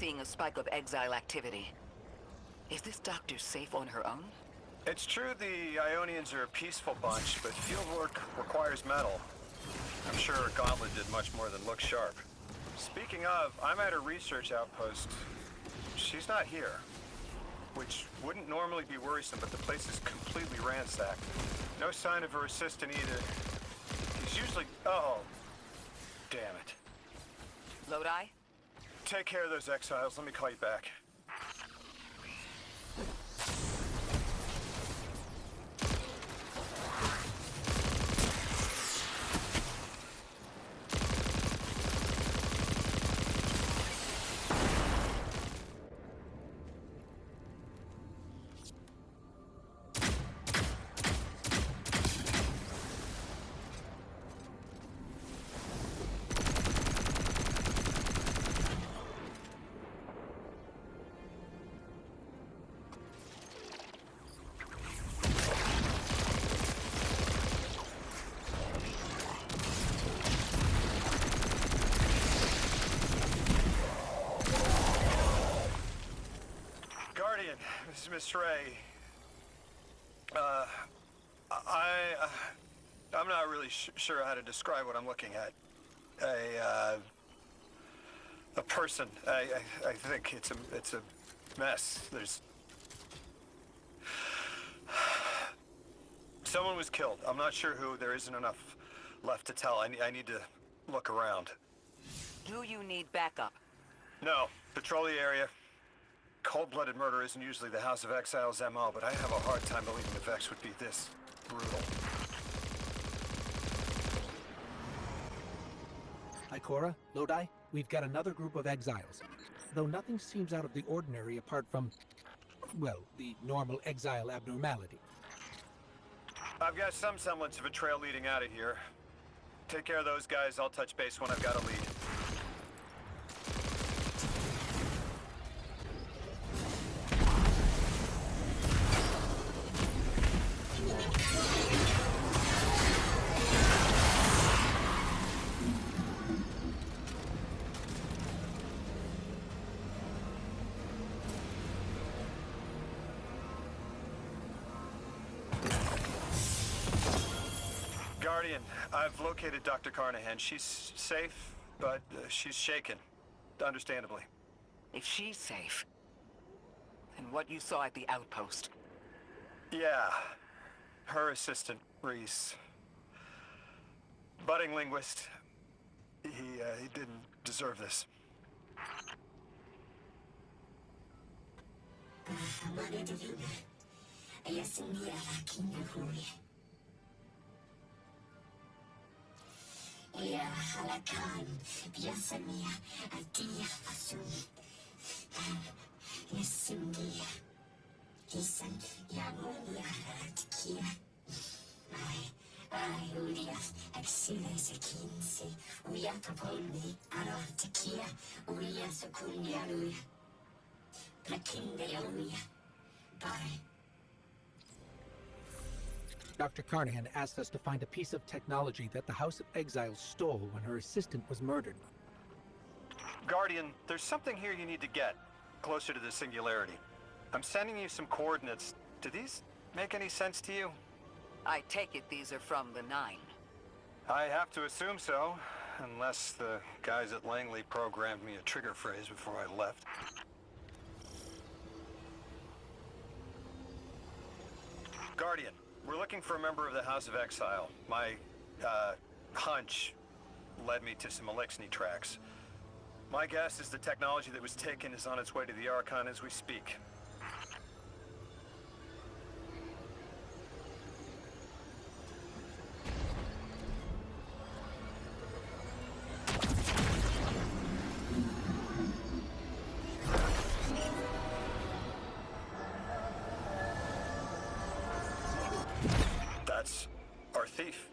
seeing a spike of exile activity. Is this doctor safe on her own? It's true the Ionians are a peaceful bunch, but fieldwork requires metal. I'm sure her gauntlet did much more than look sharp. Speaking of, I'm at her research outpost. She's not here. Which wouldn't normally be worrisome, but the place is completely ransacked. No sign of her assistant either. He's usually... Oh. Damn it. Lodi? Take care of those exiles. Let me call you back. This is Miss Ray. I'm not really sure how to describe what I'm looking at. A person. I think it's a mess. Someone was killed. I'm not sure who. There isn't enough left to tell. I need to look around. Do you need backup? No. Patrol the area. Cold-blooded murder isn't usually the House of Exile's MO, but I have a hard time believing the Vex would be this brutal. Ikora, Lodi, we've got another group of exiles. Though nothing seems out of the ordinary apart from, well, the normal exile abnormality. I've got some semblance of a trail leading out of here. Take care of those guys. I'll touch base when I've got a lead. Guardian, I've located Dr. Carnahan. She's safe, but she's shaken, understandably. If she's safe, then what you saw at the outpost. Yeah, her assistant, Reese. Budding linguist. He didn't deserve this. يا حلقان بيسمي أدية فسوني يسمي إسان ياموني أراتكيا أي أولياس أكسيلي سكينسي ويا كبولني أراتكيا ويا سكوني أرويا لكن ديوميا باي. Dr. Carnahan asked us to find a piece of technology that the House of Exiles stole when her assistant was murdered. Guardian, there's something here you need to get, closer to the singularity. I'm sending you some coordinates. Do these make any sense to you? I take it these are from the Nine. I have to assume so, unless the guys at Langley programmed me a trigger phrase before I left. Guardian, we're looking for a member of the House of Exile. My, hunch led me to some Elixni tracks. My guess is the technology that was taken is on its way to the Archon as we speak. That's our thief.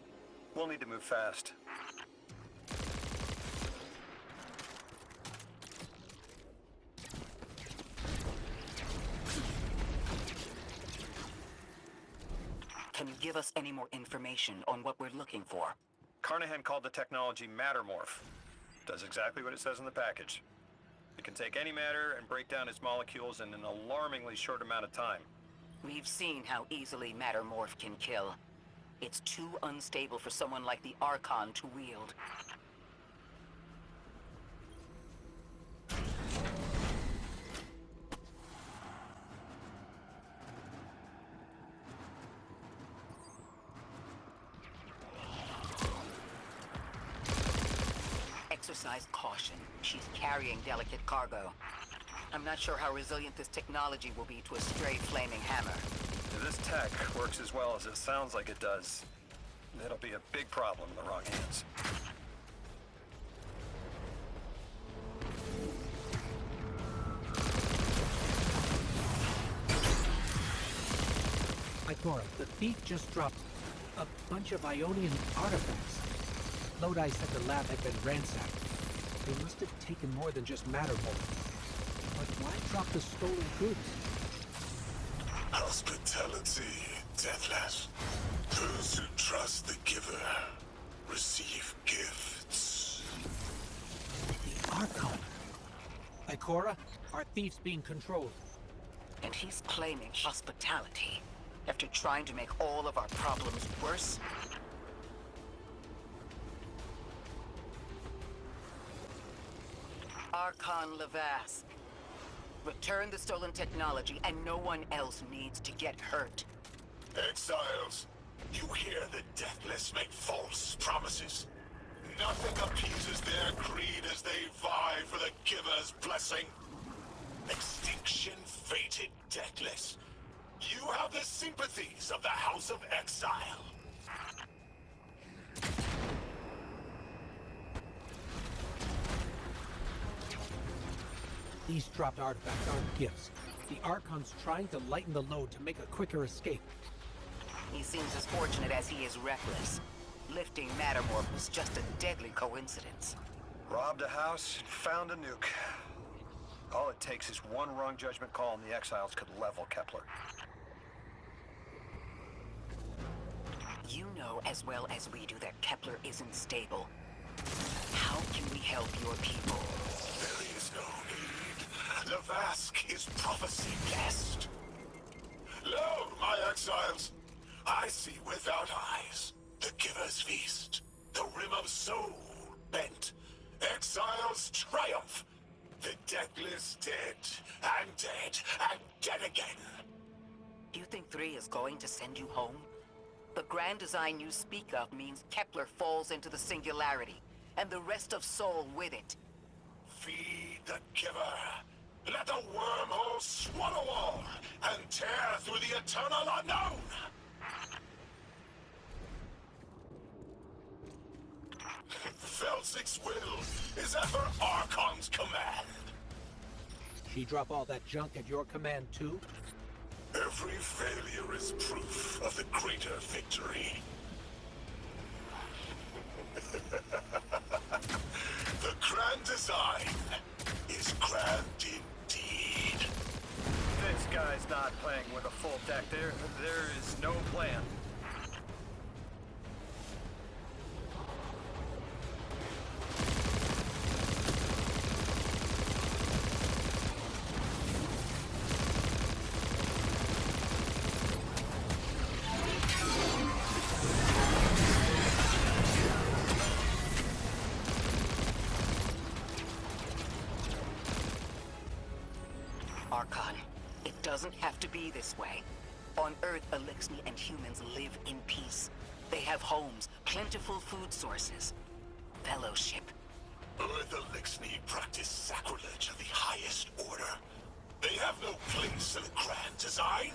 We'll need to move fast. Can you give us any more information on what we're looking for? Carnahan called the technology Mattermorph. Does exactly what it says in the package. It can take any matter and break down its molecules in an alarmingly short amount of time. We've seen how easily matter morph can kill. It's too unstable for someone like the Archon to wield. Exercise caution. She's carrying delicate cargo. I'm not sure how resilient this technology will be to a stray flaming hammer. If this tech works as well as it sounds like it does, it'll be a big problem in the wrong hands. Ikora, the thief just dropped a bunch of Ionian artifacts. Lodi said the lab had been ransacked. They must have taken more than just matter mold. But why drop the stolen goods? Hospitality, Deathless. Those who trust the giver receive gifts. The Archon. Ikora, our thief's being controlled. And he's claiming hospitality after trying to make all of our problems worse? Archon Levasque. Return the stolen technology, and no one else needs to get hurt. Exiles, you hear the Deathless make false promises. Nothing appeases their greed as they vie for the giver's blessing. Extinction fated Deathless. You have the sympathies of the House of Exile. These dropped artifacts aren't gifts. The Archon's trying to lighten the load to make a quicker escape. He seems as fortunate as he is reckless. Lifting Mattermorph was just a deadly coincidence. Robbed a house, found a nuke. All it takes is one wrong judgment call and the Exiles could level Kepler. You know as well as we do that Kepler isn't stable. How can we help your people? There is no need. Levasque is prophecy blessed. Lo, my exiles, I see without eyes the giver's feast, the rim of soul bent, exiles triumph, the deathless dead, and dead, and dead again. Do you think 3 is going to send you home? The grand design you speak of means Kepler falls into the singularity, and the rest of Soul with it. Feed the giver. Let the wormhole swallow all, and tear through the eternal unknown. Felsik's will is ever Archon's command. She drop all that junk at your command too? Every failure is proof of the greater victory. The grand design is grand indeed. This guy's not playing with a full deck. There is no plan. Archon, it doesn't have to be this way. On Earth, Elixni and humans live in peace. They have homes, plentiful food sources, fellowship. Earth Elixni practice sacrilege of the highest order. They have no place in the grand design.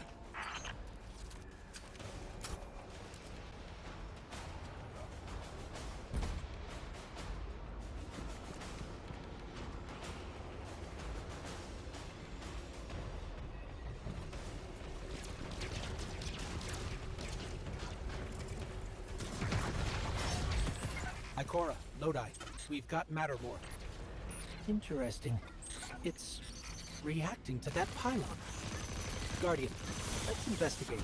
Ikora, Lodi, we've got Mattermorph. Interesting. It's reacting to that pylon. Guardian, let's investigate.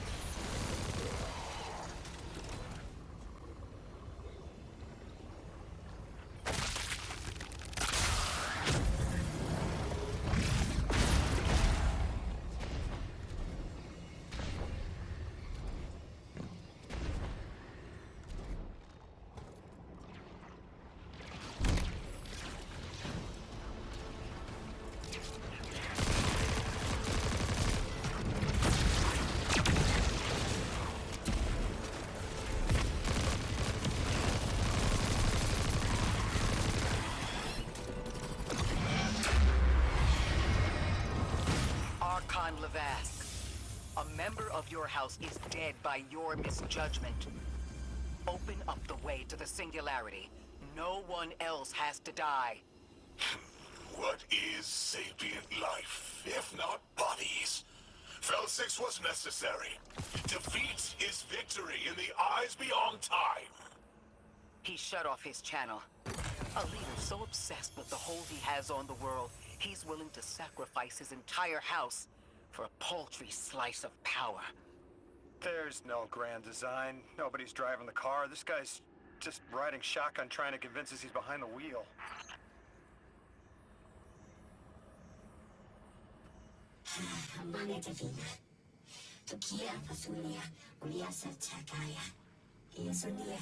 Archon Levask. A member of your house is dead by your misjudgment. Open up the way to the Singularity. No one else has to die. What is sapient life, if not bodies? Fel 6 was necessary. Defeat is victory in the eyes beyond time. He shut off his channel. A leader so obsessed with the hold he has on the world, he's willing to sacrifice his entire house for a paltry slice of power. There's no grand design. Nobody's driving the car. This guy's just riding shotgun trying to convince us he's behind the wheel. Amane Divina. Tokia Pasulia, Ulia Satakaya. Isunia.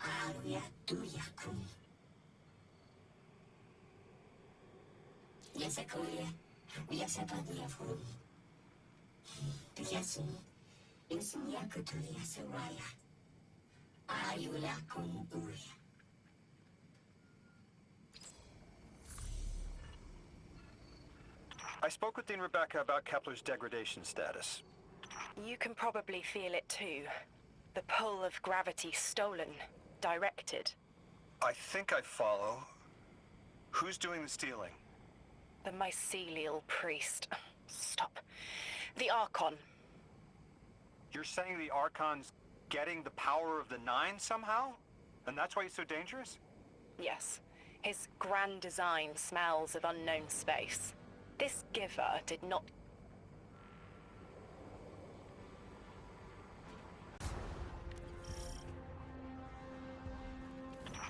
Aruya Duya Kum. Yasakoya. Yasapadia Fum. Yasu. Insunia Kutulia Saraya. Ayula Kum Uria. I spoke with Dean Rebecca about Kepler's degradation status. You can probably feel it too. The pull of gravity stolen, directed. I think I follow. Who's doing the stealing? The mycelial priest. Stop. The Archon. You're saying the Archon's getting the power of the Nine somehow? And that's why he's so dangerous? Yes. His grand design smells of unknown space. This giver did not...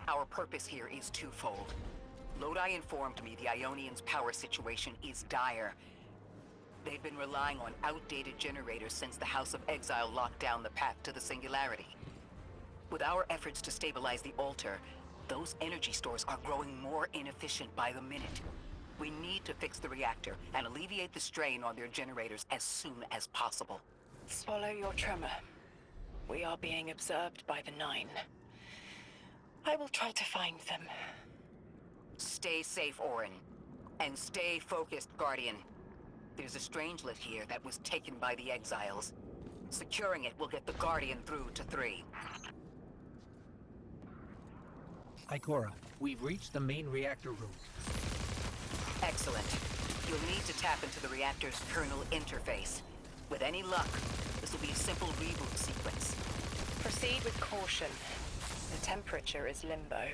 Our purpose here is twofold. Lodi informed me the Ionians' power situation is dire. They've been relying on outdated generators since the House of Exile locked down the path to the Singularity. With our efforts to stabilize the altar, those energy stores are growing more inefficient by the minute. We need to fix the reactor and alleviate the strain on their generators as soon as possible. Swallow your tremor. We are being observed by the Nine. I will try to find them. Stay safe, Orin. And stay focused, Guardian. There's a strangelet here that was taken by the Exiles. Securing it will get the Guardian through to 3. Ikora, we've reached the main reactor room. Excellent. You'll need to tap into the reactor's kernel interface. With any luck, this will be a simple reboot sequence. Proceed with caution. The temperature is limbo.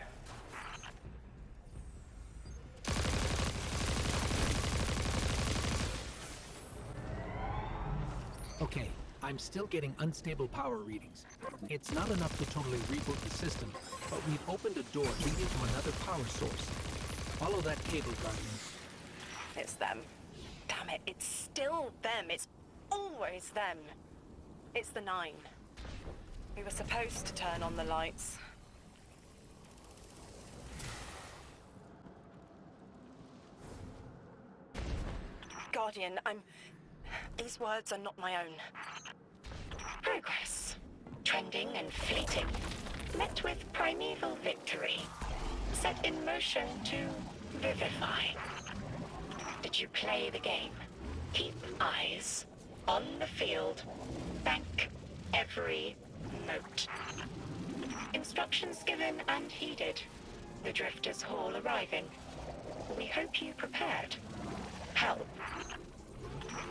Okay, I'm still getting unstable power readings. It's not enough to totally reboot the system, but we've opened a door leading to another power source. Follow that cable, Guardian. It's them. Damn it, it's still them. It's always them. It's the Nine. We were supposed to turn on the lights. Guardian, these words are not my own. Progress. Trending and fleeting. Met with primeval victory. Set in motion to vivify. Did you play the game? Keep eyes on the field. Bank every note. Instructions given and heeded. The Drifters' Hall arriving. We hope you prepared. Help.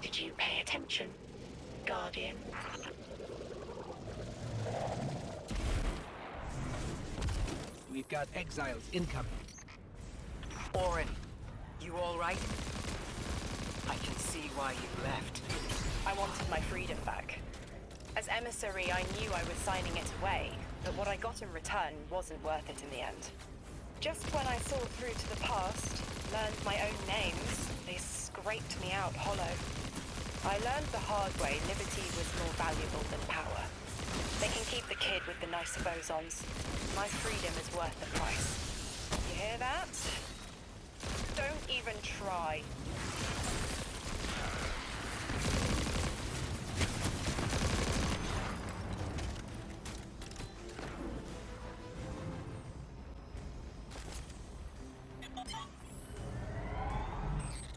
Did you pay attention, Guardian? We've got exiles incoming. Orin, you all right? I can see why you left. I wanted my freedom back. As emissary, I knew I was signing it away, but what I got in return wasn't worth it in the end. Just when I saw through to the past, learned my own names, they scraped me out hollow. I learned the hard way liberty was more valuable than power. They can keep the kid with the nicer bosons. My freedom is worth the price. You hear that? Don't even try.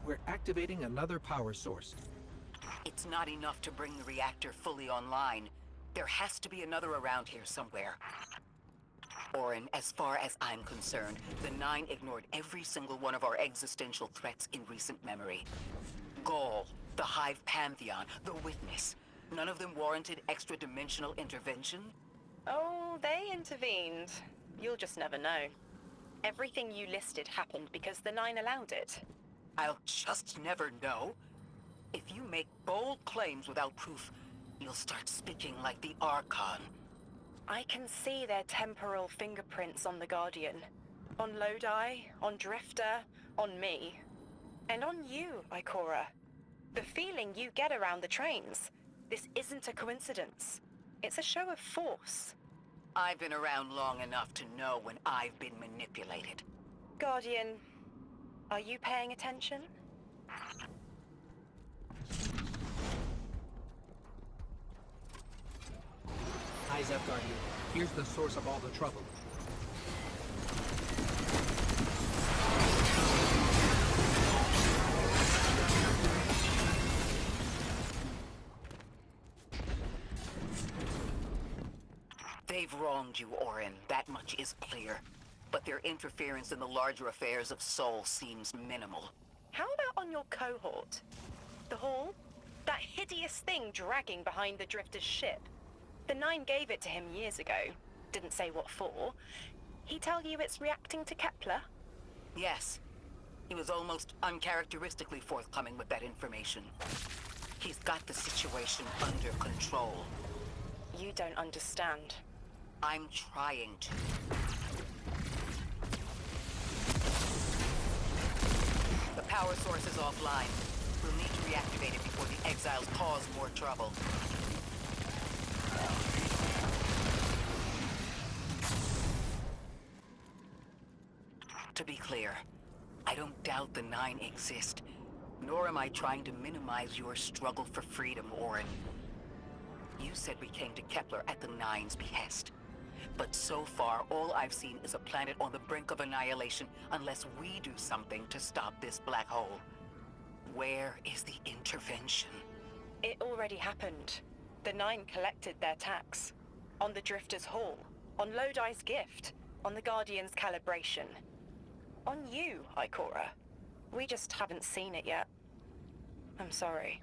We're activating another power source. That's not enough to bring the reactor fully online. There has to be another around here somewhere. Orin, as far as I'm concerned, the Nine ignored every single one of our existential threats in recent memory. Gaul, the Hive Pantheon, the Witness. None of them warranted extra-dimensional intervention? Oh, they intervened. You'll just never know. Everything you listed happened because the Nine allowed it. I'll just never know. If you make bold claims without proof, you'll start speaking like the Archon. I can see their temporal fingerprints on the Guardian. On Lodi, on Drifter, on me. And on you, Ikora. The feeling you get around the trains. This isn't a coincidence. It's a show of force. I've been around long enough to know when I've been manipulated. Guardian, are you paying attention? Eyes up, Guardian. Here's the source of all the trouble. They've wronged you, Orin. That much is clear. But their interference in the larger affairs of Sol seems minimal. How about on your cohort? The Hall? That hideous thing dragging behind the Drifter's ship. The Nine gave it to him years ago. Didn't say what for. He tell you it's reacting to Kepler? Yes. He was almost uncharacteristically forthcoming with that information. He's got the situation under control. You don't understand. I'm trying to. The power source is offline. We'll need to reactivate it before the exiles cause more trouble. To be clear, I don't doubt the Nine exist, nor am I trying to minimize your struggle for freedom, Orin. You said we came to Kepler at the Nine's behest. But so far, all I've seen is a planet on the brink of annihilation unless we do something to stop this black hole. Where is the intervention? It already happened. The Nine collected their tax. On the Drifter's Hall. On Lodi's gift. On the Guardian's calibration. On you, Ikora. We just haven't seen it yet. I'm sorry.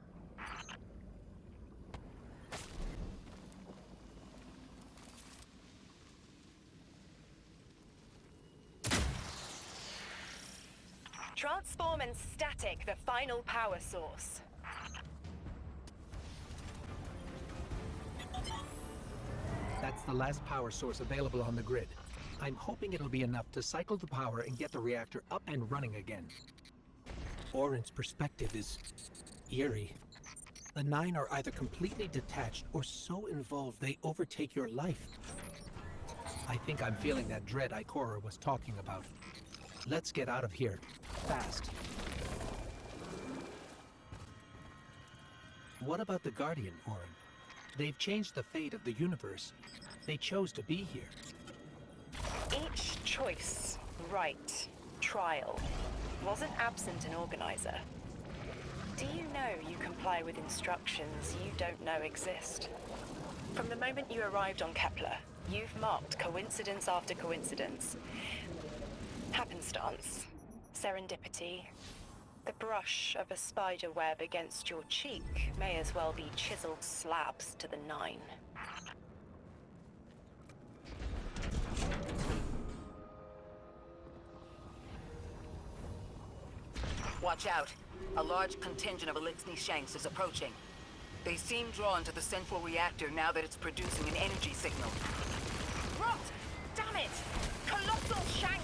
Transform and static the final power source. That's the last power source available on the grid. I'm hoping it'll be enough to cycle the power and get the reactor up and running again. Orin's perspective is eerie. The Nine are either completely detached or so involved they overtake your life. I think I'm feeling that dread Ikora was talking about. Let's get out of here, fast. What about the Guardian, Orin? They've changed the fate of the universe. They chose to be here. Each choice, right, trial, wasn't absent an organizer. Do you know you comply with instructions you don't know exist? From the moment you arrived on Kepler, you've marked coincidence after coincidence. Happenstance, serendipity. The brush of a spider web against your cheek may as well be chiseled slabs to the Nine. Watch out. A large contingent of Elixni Shanks is approaching. They seem drawn to the central reactor now that it's producing an energy signal. Rot! Damn it! Colossal shank!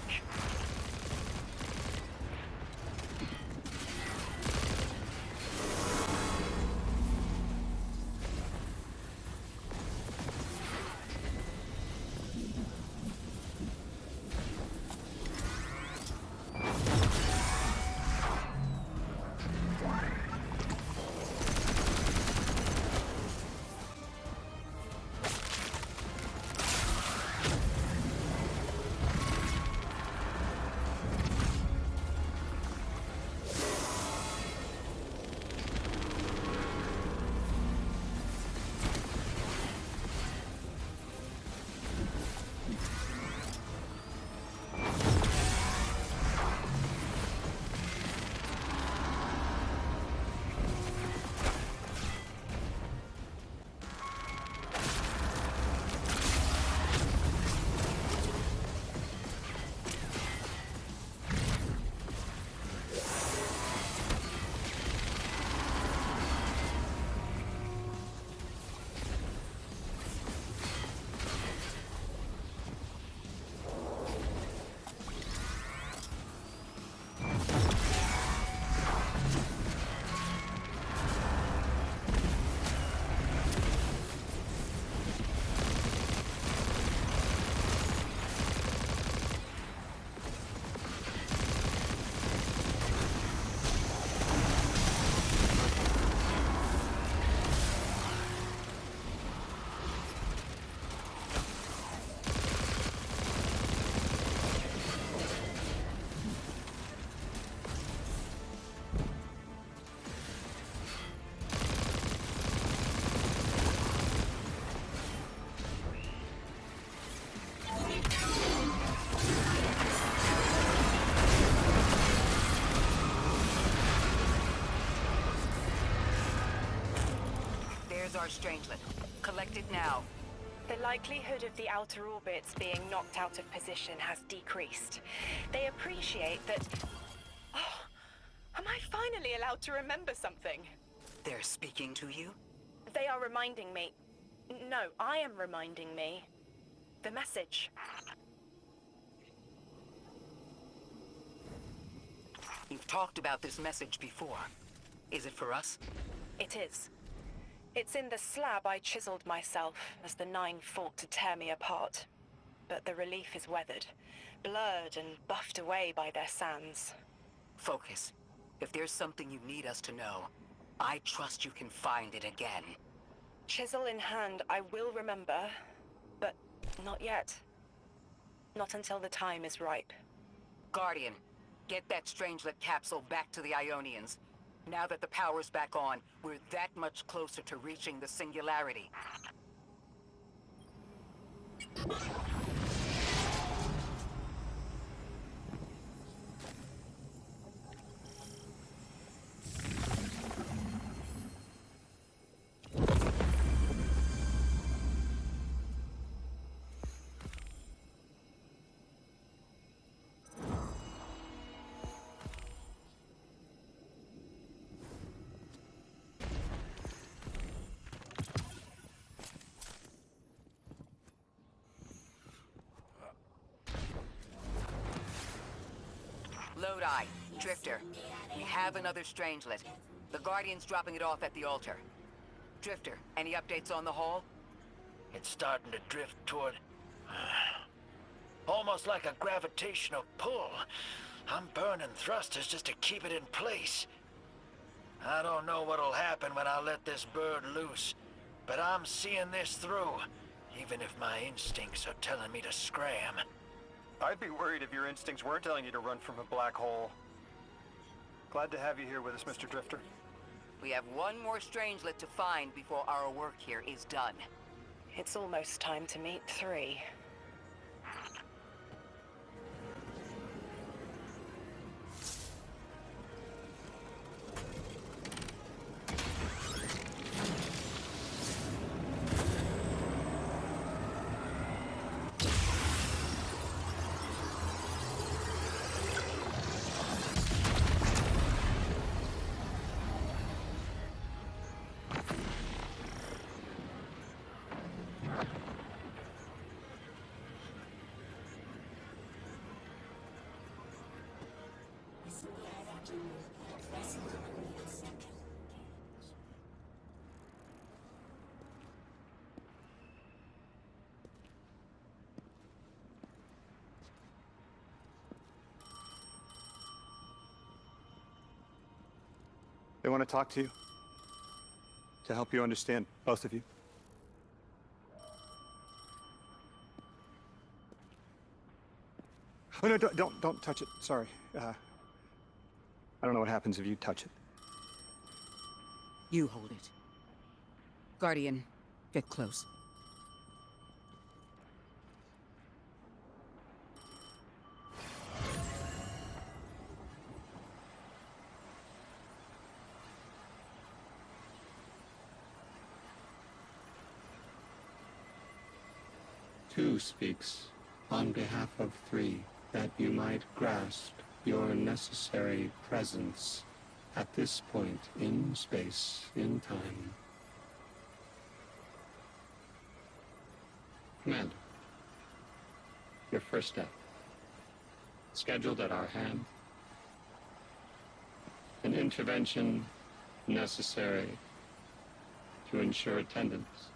Here's our strangelet. Collect it now. The likelihood of the outer orbits being knocked out of position has decreased. They appreciate that... Oh, am I finally allowed to remember something? They're speaking to you? They are reminding me... No, I am reminding me. The message. You've talked about this message before. Is it for us? It is. It's in the slab I chiseled myself as the Nine fought to tear me apart. But the relief is weathered, blurred and buffed away by their sands. Focus. If there's something you need us to know, I trust you can find it again. Chisel in hand, I will remember, but not yet. Not until the time is ripe. Guardian, get that strangelet capsule back to the Ionians. Now that the power's back on, we're that much closer to reaching the singularity. Lodi, Drifter, we have another strangelet. The Guardian's dropping it off at the altar. Drifter, any updates on the haul? It's starting to drift toward... almost like a gravitational pull. I'm burning thrusters just to keep it in place. I don't know what'll happen when I let this bird loose, but I'm seeing this through, even if my instincts are telling me to scram. I'd be worried if your instincts weren't telling you to run from a black hole. Glad to have you here with us, Mr. Drifter. We have one more strangelet to find before our work here is done. It's almost time to meet 3. They want to talk to you. To help you understand, both of you. Oh no, don't touch it. Sorry. I don't know what happens if you touch it. You hold it. Guardian, get close. Two speaks on behalf of 3, that you might grasp your necessary presence at this point in space, in time. Commander, your first step, scheduled at our hand. An intervention necessary to ensure attendance.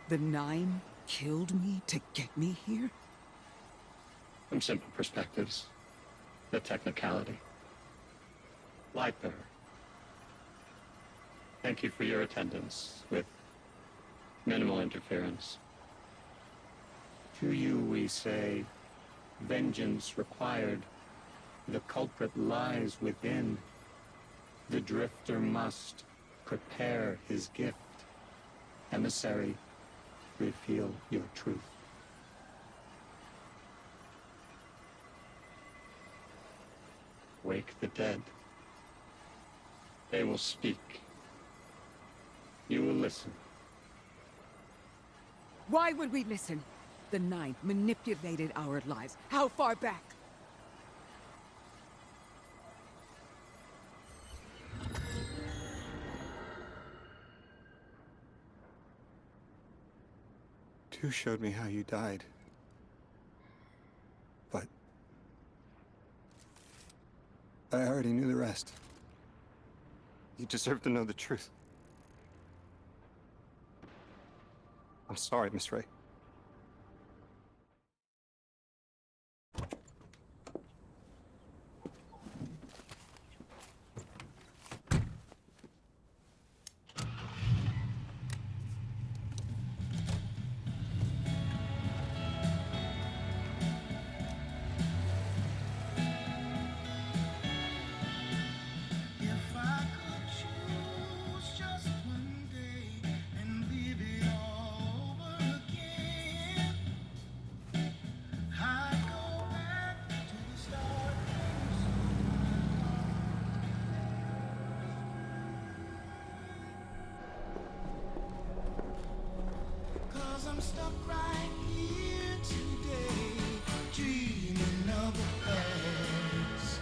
The 9 killed me to get me here? From simple perspectives, the technicality. Lightbearer, thank you for your attendance with minimal interference. To you we say, vengeance required. The culprit lies within. The drifter must prepare his gift. Emissary, reveal your truth. Wake the dead. They will speak. You will listen. Why would we listen? The Ninth manipulated our lives. How far back? Two showed me how you died. But I already knew the rest. You deserve to know the truth. I'm sorry, Miss Ray. If I could choose just one day and live it all over again, I'd go back to the start. 'Cause I'm stuck right here today, dreaming of the past.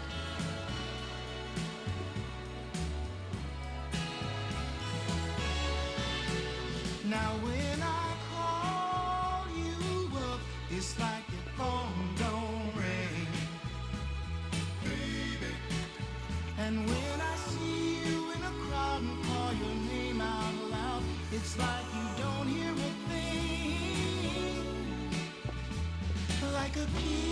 Now when I call you up, it's like your phone don't ring, baby. And when I see you in a crowd and call your name out loud, it's like you don't hear a thing. Like a kid